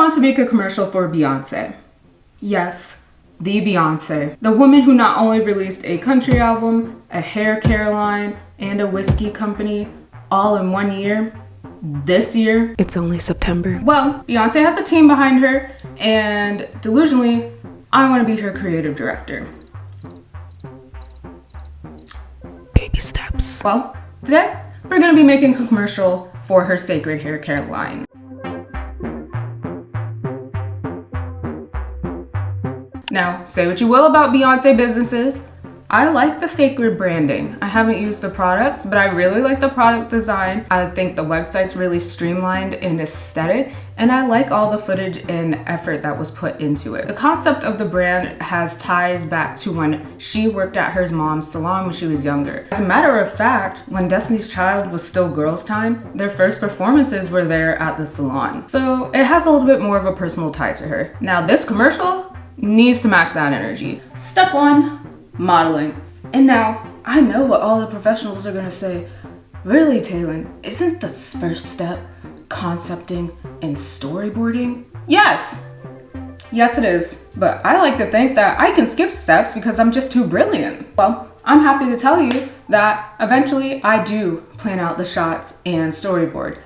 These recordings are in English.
on to make a commercial for Beyonce. Yes, the Beyonce. The woman who not only released a country album, a hair care line, and a whiskey company all in 1 year. This year, it's only September. Well, Beyonce has a team behind her, and delusionally, I want to be her creative director. Baby steps. Well, today, we're going to be making a commercial for her Cecred hair care line. Now, say what you will about Beyonce businesses, I like the Cecred branding. I haven't used the products, but I really like the product design. I think the website's really streamlined and aesthetic, and I like all the footage and effort that was put into it. The concept of the brand has ties back to when she worked at her mom's salon when she was younger. As a matter of fact, when Destiny's Child was still Girls' Time, their first performances were there at the salon. So it has a little bit more of a personal tie to her. Now this commercial needs to match that energy. Step 1. Modeling. And now, I know what all the professionals are gonna say. Really, Taylin, isn't the first step concepting and storyboarding? Yes! Yes, it is. But I like to think that I can skip steps because I'm just too brilliant. Well, I'm happy to tell you that eventually I do plan out the shots and storyboard.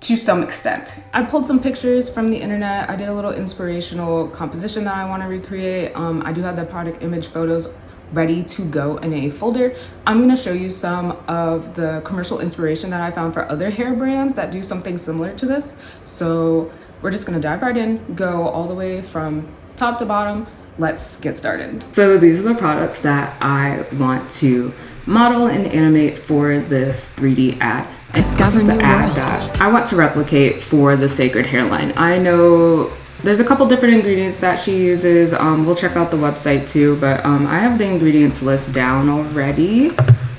To some extent. I pulled some pictures from the internet. I did a little inspirational composition that I want to recreate. I do have the product image photos ready to go in a folder. I'm going to show you some of the commercial inspiration that I found for other hair brands that do something similar to this. So we're just going to dive right in, go all the way from top to bottom. Let's get started. So these are the products that I want to model and animate for this 3D ad. Discover new ad that I want to replicate for the Cecred hairline. I know there's a couple different ingredients that she uses. We'll check out the website too, but I have the ingredients list down already.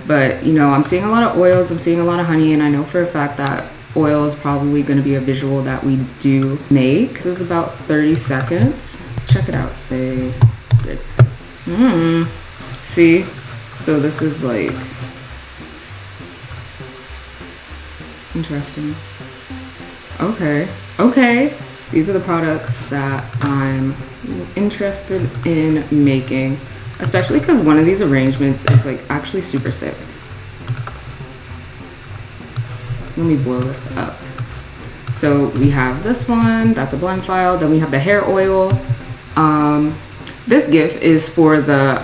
But you know, I'm seeing a lot of oils, I'm seeing a lot of honey, and I know for a fact that oil is probably going to be a visual that we do make. So it's about 30 seconds. Check it out, Cecred. See? So this is like interesting. Okay. These are the products that I'm interested in making, especially because one of these arrangements is like actually super sick. Let me blow this up. So we have this one, that's a blend file. Then we have the hair oil. This GIF is for the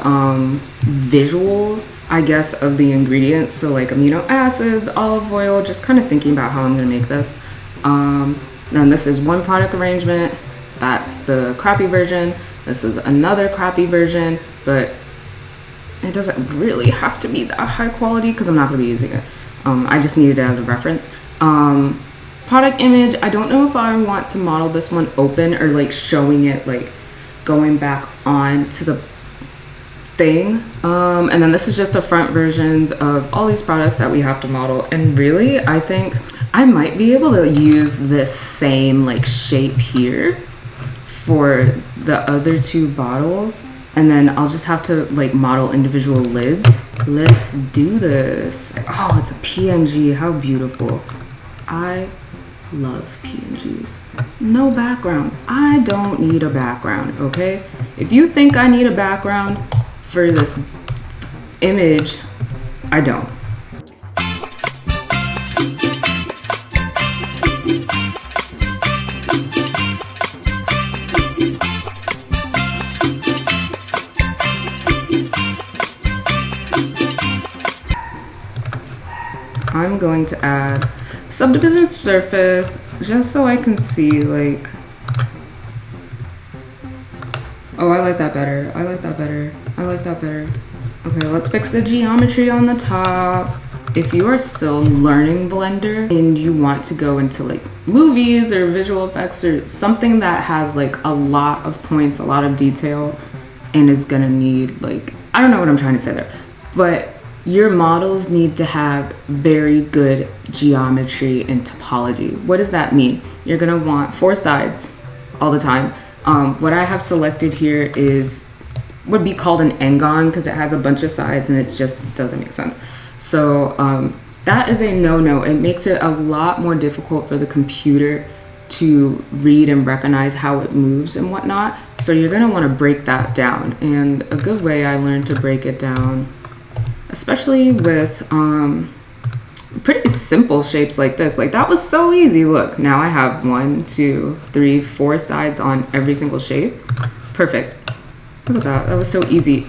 visuals, I guess, of the ingredients. So like amino acids, olive oil, just kind of thinking about how I'm gonna make this. Then this is one product arrangement. That's the crappy version. This is another crappy version, but it doesn't really have to be that high quality because I'm not gonna be using it. I just need it as a reference. Product image, I don't know if I want to model this one open or like showing it like going back on to the thing. And then this is just the front versions of all these products that we have to model. And really, I think I might be able to use this same like shape here for the other two bottles. And then I'll just have to like model individual lids. Let's do this. Oh, it's a PNG, how beautiful. I love PNGs. No backgrounds. I don't need a background, okay? If you think I need a background for this image, I don't. I'm going to add subdivision surface just so I can see like, oh, I like that better. I like that better. Okay, let's fix the geometry on the top. If you are still learning Blender and you want to go into like movies or visual effects or something that has like a lot of points, a lot of detail, and is gonna need like, I don't know what I'm trying to say there, but your models need to have very good geometry and topology. What does that mean? You're gonna want 4 sides all the time. What I have selected here would be called an engon because it has a bunch of sides and it just doesn't make sense. So that is a no-no. It makes it a lot more difficult for the computer to read and recognize how it moves and whatnot. So you're gonna wanna break that down. And a good way I learned to break it down, especially with pretty simple shapes like this, like that was so easy. Look, now I have 1, 2, 3, 4 sides on every single shape. Perfect. Look at that, that was so easy.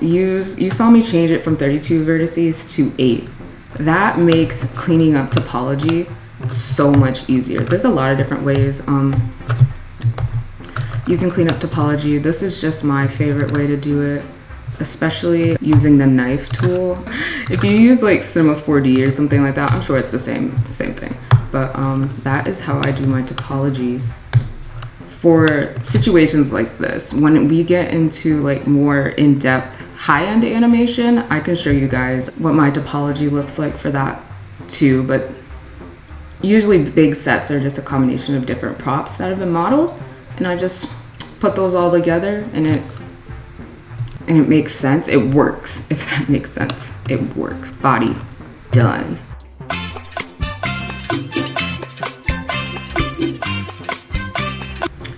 You saw me change it from 32 vertices to 8. That makes cleaning up topology so much easier. There's a lot of different ways you can clean up topology. This is just my favorite way to do it, especially using the knife tool. If you use like Cinema 4D or something like that, I'm sure it's the same thing. But that is how I do my topology for situations like this. When we get into like more in-depth high-end animation, I can show you guys what my topology looks like for that too. But usually big sets are just a combination of different props that have been modeled, and I just put those all together and it makes sense. It works, if that makes sense. It works. Body done.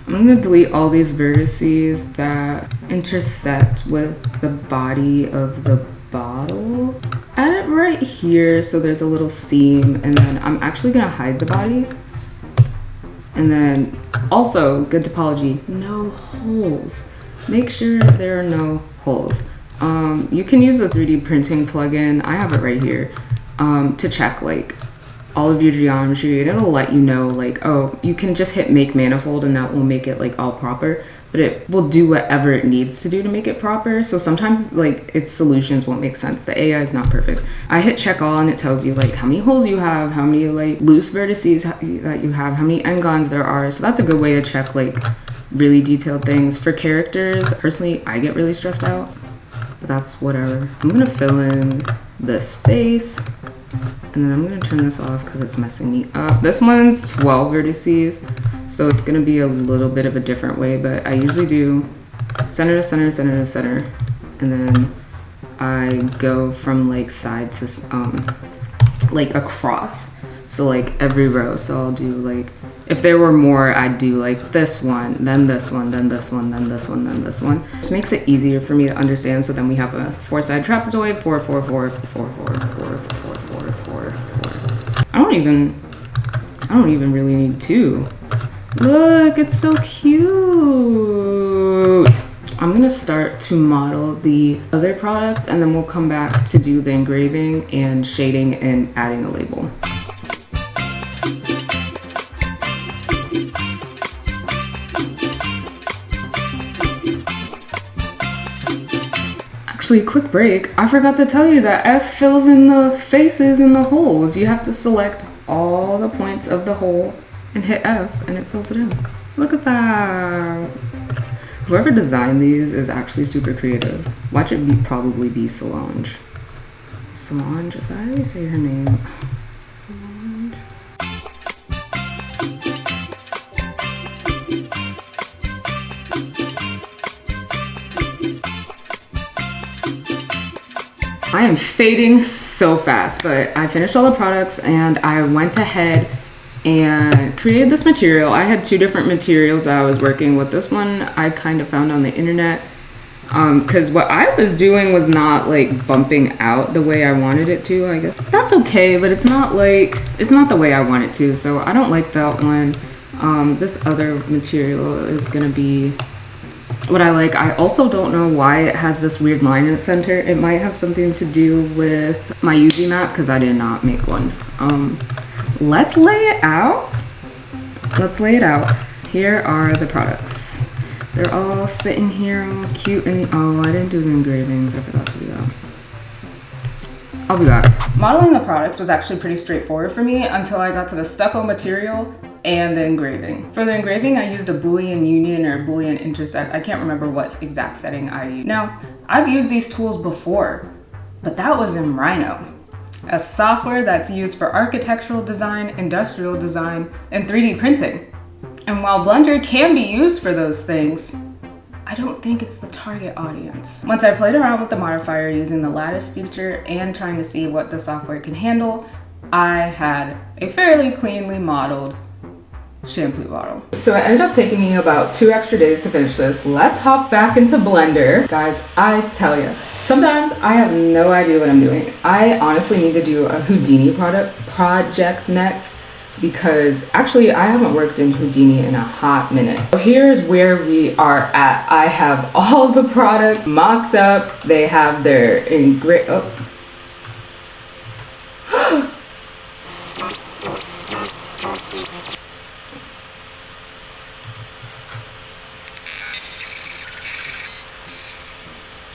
I'm gonna delete all these vertices that intersect with the body of the bottle. Add it right here so there's a little seam, and then I'm actually gonna hide the body. And then also, good topology, no holes. Make sure there are no holes. You can use the 3D printing plugin, I have it right here, to check like all of your geometry, and it'll let you know like, oh, you can just hit make manifold and that will make it like all proper, but it will do whatever it needs to do to make it proper. So sometimes like its solutions won't make sense. The AI is not perfect. I hit check all and it tells you like how many holes you have, how many like loose vertices that you have, how many n-gons there are. So that's a good way to check like really detailed things. For characters, personally, I get really stressed out, but that's whatever. I'm gonna fill in this face, and then I'm gonna turn this off because it's messing me up. This one's 12 vertices, so it's gonna be a little bit of a different way, but I usually do center to center, center to center, and then I go from like side to like across. So like every row, so I'll do like, if there were more, I'd do like this one, then this one, then this one, then this one, then this one. This makes it easier for me to understand. So then we have a 4-side trapezoid, 4, 4, 4, 4, 4, 4, 4, 4, 4, 4. I don't even really need 2. Look, it's so cute. I'm gonna start to model the other products, and then we'll come back to do the engraving and shading and adding a label. Actually, quick break. I forgot to tell you that F fills in the faces and the holes. You have to select all the points of the hole and hit F and it fills it in. Look at that. Whoever designed these is actually super creative. Watch it probably be Solange. Solange, is that how you say her name? Solange. I am fading so fast, but I finished all the products and I went ahead and created this material. I had 2 different materials that I was working with. This one I kind of found on the internet because what I was doing was not like bumping out the way I wanted it to, I guess. That's okay, but it's not the way I want it to, so I don't like that one. This other material is gonna be what I like. I also don't know why it has this weird line in the center. It might have something to do with my UV map because I did not make one. Let's lay it out. Here are the products. They're all sitting here all cute and, oh, I didn't do the engravings. I forgot to do that. I'll be back. Modeling the products was actually pretty straightforward for me until I got to the stucco material and the engraving. For the engraving, I used a Boolean union or Boolean intersect. I can't remember what exact setting I used. Now, I've used these tools before, but that was in Rhino, a software that's used for architectural design, industrial design, and 3D printing. And while Blender can be used for those things, I don't think it's the target audience. Once I played around with the modifier using the lattice feature and trying to see what the software can handle, I had a fairly cleanly modeled shampoo bottle. So it ended up taking me about 2 extra days to finish this. Let's hop back into Blender. Guys, I tell you, sometimes I have no idea what I'm doing. I honestly need to do a Houdini project next, because actually I haven't worked in Houdini in a hot minute. So here's where we are at. I have all the products mocked up. They have their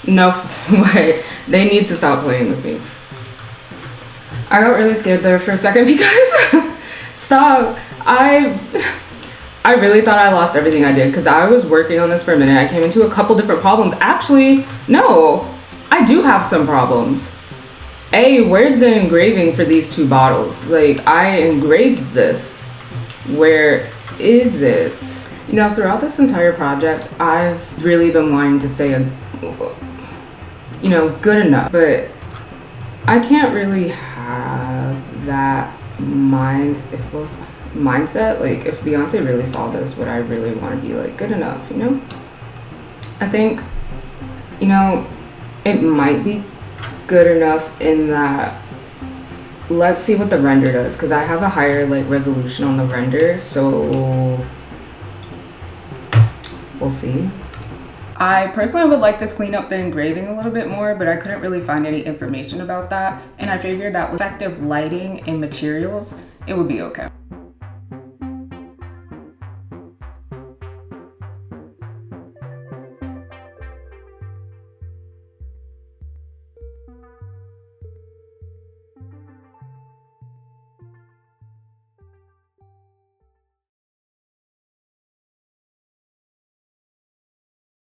no way. They need to stop playing with me. I got really scared there for a second because stop. I really thought I lost everything I did because I was working on this for a minute. I came into a couple different problems. Actually, no, I do have some problems. Where's the engraving for these 2 bottles? Like, I engraved this. Where is it? You know, throughout this entire project, I've really been wanting to say good enough, but I can't really have that mindset. Like, if Beyonce really saw this, would I really want to be like, good enough, you know? I think, it might be good enough in that, let's see what the render does, because I have a higher resolution on the render, so we'll see. I personally would like to clean up the engraving a little bit more, but I couldn't really find any information about that, and I figured that with effective lighting and materials, it would be okay.